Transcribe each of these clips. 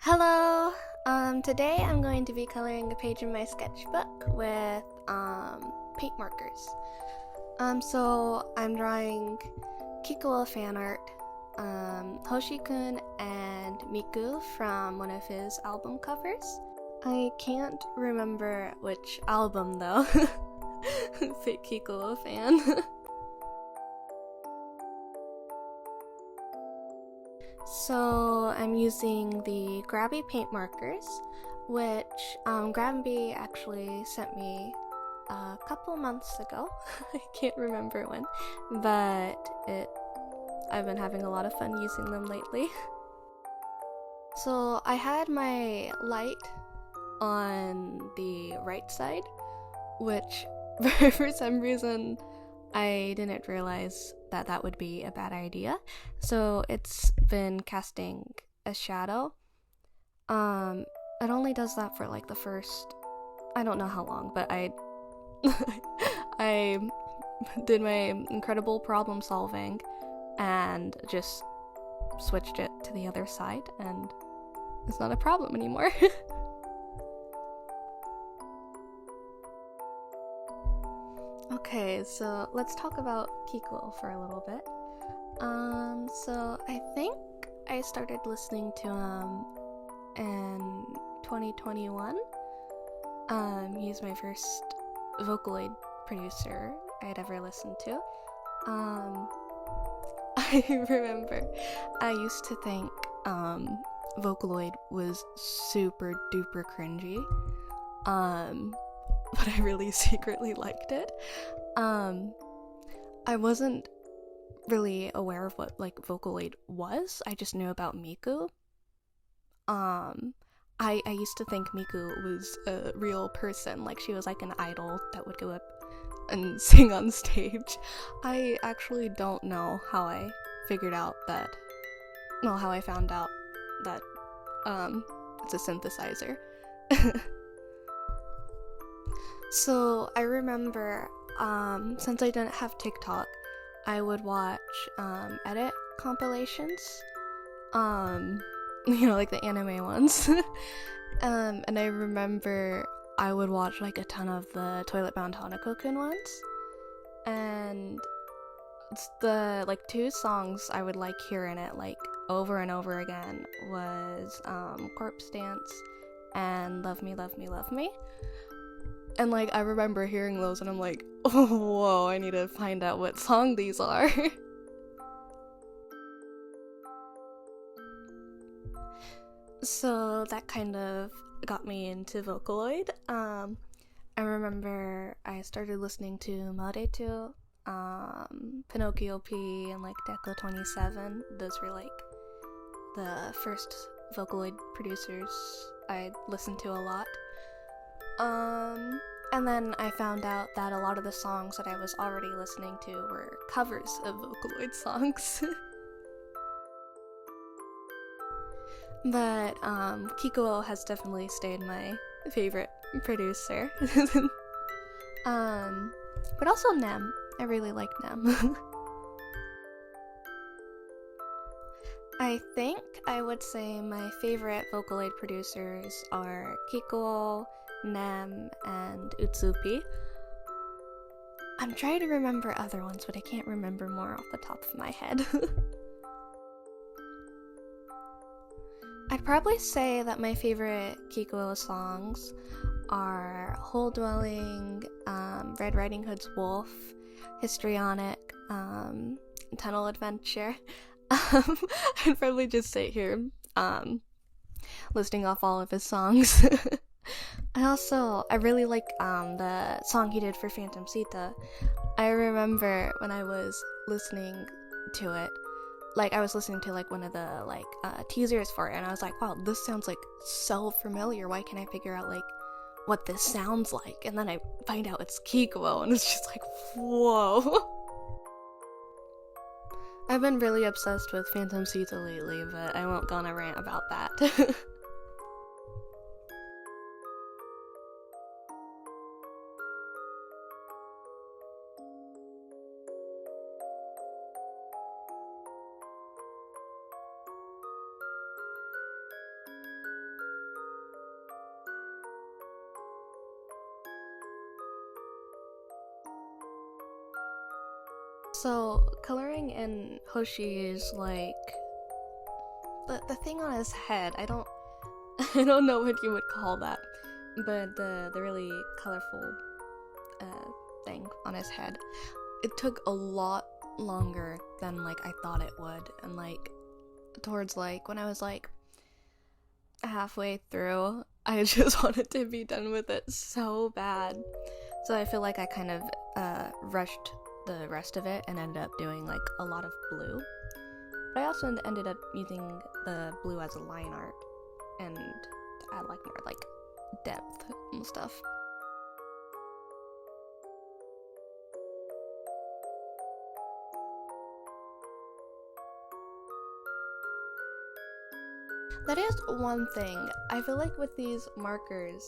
Hello! Today I'm going to be coloring a page in my sketchbook with paint markers. So I'm drawing Kikuo fan art, Hoshi-kun and Miku from one of his album covers. I can't remember which album though. Fake Kikuo fan. So I'm using the Grabie paint markers, which Grabie actually sent me a couple months ago. I can't remember when, but I've been having a lot of fun using them lately. So I had my light on the right side, which for some reason I didn't realize that would be a bad idea. So it's been casting a shadow. It only does that for like the first, I don't know how long, but I I did my incredible problem solving and just switched it to the other side, and it's not a problem anymore. Okay, so let's talk about Kikuo for a little bit. So I think I started listening to him in 2021. He's my first Vocaloid producer I'd ever listened to. I remember I used to think Vocaloid was super duper cringy. But I really secretly liked it. I wasn't really aware of what like Vocaloid was. I just knew about Miku. I used to think Miku was a real person, like she was like an idol that would go up and sing on stage. I actually don't know how I figured out that, well, how I found out that it's a synthesizer. So I remember, since I didn't have TikTok, I would watch edit compilations, like the anime ones. And I remember I would watch like a ton of the Toilet Bound Hanako-kun ones, and the like two songs I would like hear in it like over and over again was Corpse Dance and Love Me, Love Me, Love Me. And, like, I remember hearing those and I'm like, oh, whoa, I need to find out what song these are. So that kind of got me into Vocaloid. I remember I started listening to Maretu, Pinocchio P, and, like, Deco 27. Those were, like, the first Vocaloid producers I listened to a lot. And then I found out that a lot of the songs that I was already listening to were covers of Vocaloid songs. But, Kikuo has definitely stayed my favorite producer. But also Nem. I really like Nem. I think I would say my favorite Vocaloid producers are Kikuo, Nem, and Utsupi. I'm trying to remember other ones, but I can't remember more off the top of my head. I'd probably say that my favorite Kikuo songs are Hole Dwelling, Red Riding Hood's Wolf, Histrionic, Tunnel Adventure. I'd probably just sit here listing off all of his songs. I really like the song he did for Phantom Sita. I remember when I was listening to it, like I was listening to like one of the like teasers for it, and I was like, wow, this sounds like so familiar. Why can't I figure out like what this sounds like? And then I find out it's Kikuo, and it's just like, whoa. I've been really obsessed with Phantom Sita lately, but I won't go on a rant about that. So, coloring in Hoshi's, like, the thing on his head, I don't I don't know what you would call that, but the really colorful thing on his head, it took a lot longer than like I thought it would, and like towards like when I was like halfway through, I just wanted to be done with it so bad. So I feel like I kind of rushed the rest of it and ended up doing like a lot of blue. But I also ended up using the blue as a line art and to add like more like depth and stuff. That is one thing. I feel like with these markers,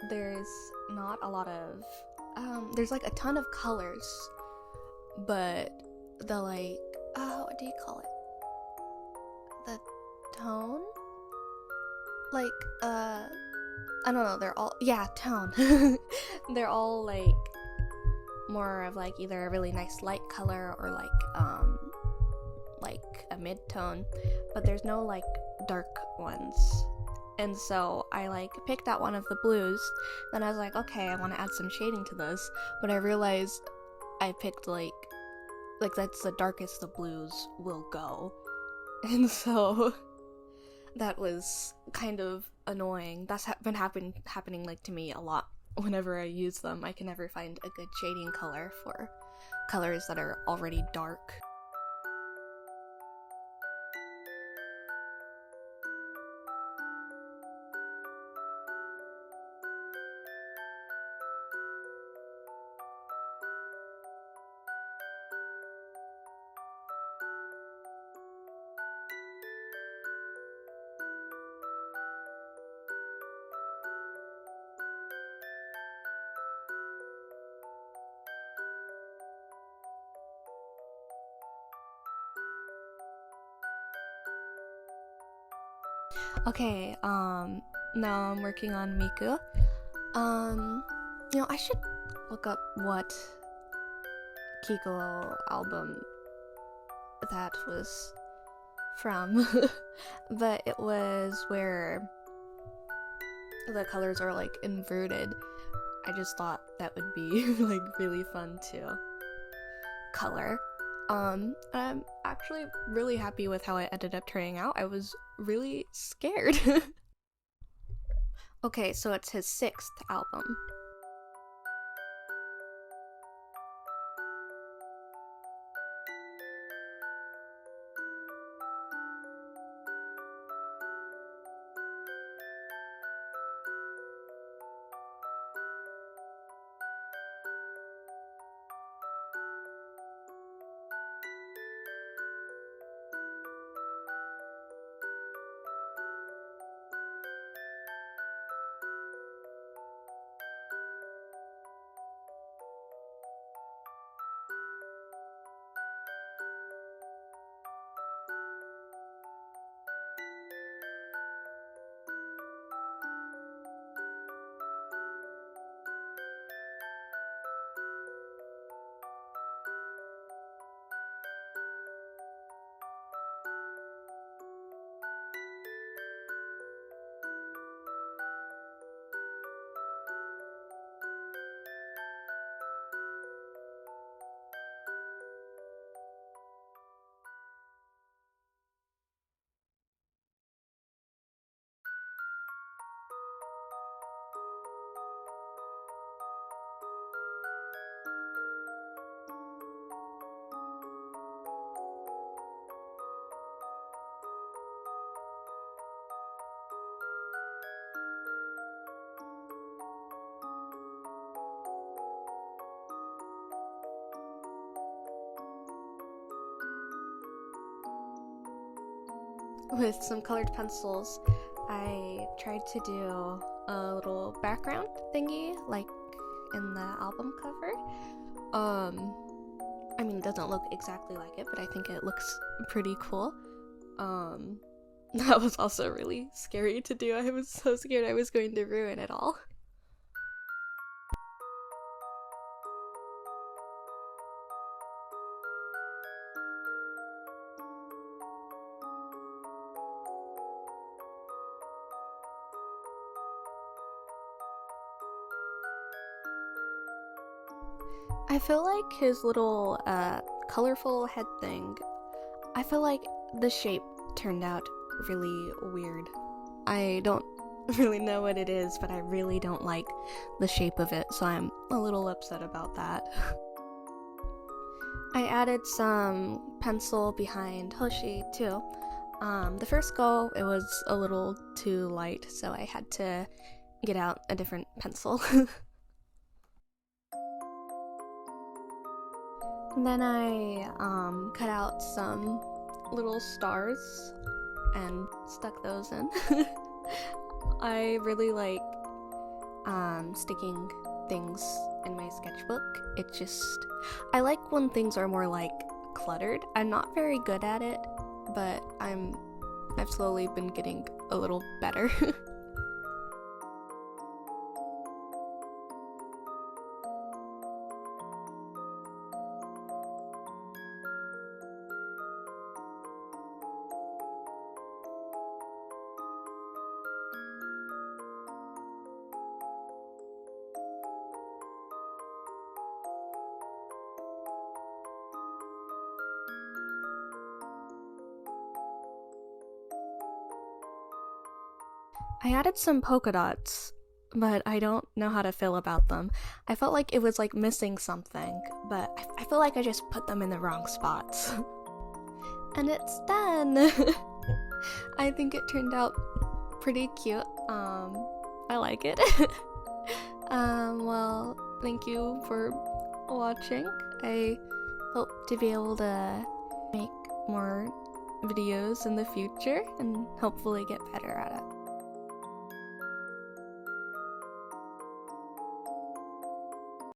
there's not a lot of there's like a ton of colors, but the like what do you call it? The tone? Like I don't know, they're all tone. They're all like more of like either a really nice light color or like a mid-tone, but there's no like dark ones. And so I like picked out one of the blues, then I was like, okay, I want to add some shading to this, but I realized I picked like that's the darkest the blues will go. And so that was kind of annoying. That's been happening like to me a lot. Whenever I use them, I can never find a good shading color for colors that are already dark. Okay, now I'm working on Miku. I should look up what Kikuo album that was from, but it was where the colors are like inverted. I just thought that would be like really fun to color. I'm actually really happy with how it ended up turning out. I was really scared. Okay, so it's his 6th album. With some colored pencils, I tried to do a little background thingy, like in the album cover. I mean, it doesn't look exactly like it, but I think it looks pretty cool. That was also really scary to do. I was so scared I was going to ruin it all. I feel like his little colorful head thing, I feel like the shape turned out really weird. I don't really know what it is, but I really don't like the shape of it, so I'm a little upset about that. I added some pencil behind Hoshi too. The first go, it was a little too light, so I had to get out a different pencil. And then I cut out some little stars and stuck those in. I really like sticking things in my sketchbook. I like when things are more like cluttered. I'm not very good at it, but I've slowly been getting a little better. I added some polka dots, but I don't know how to feel about them. I felt like it was like missing something, but I feel like I just put them in the wrong spots. And it's done! I think it turned out pretty cute. I like it. Well, thank you for watching. I hope to be able to make more videos in the future and hopefully get better at it.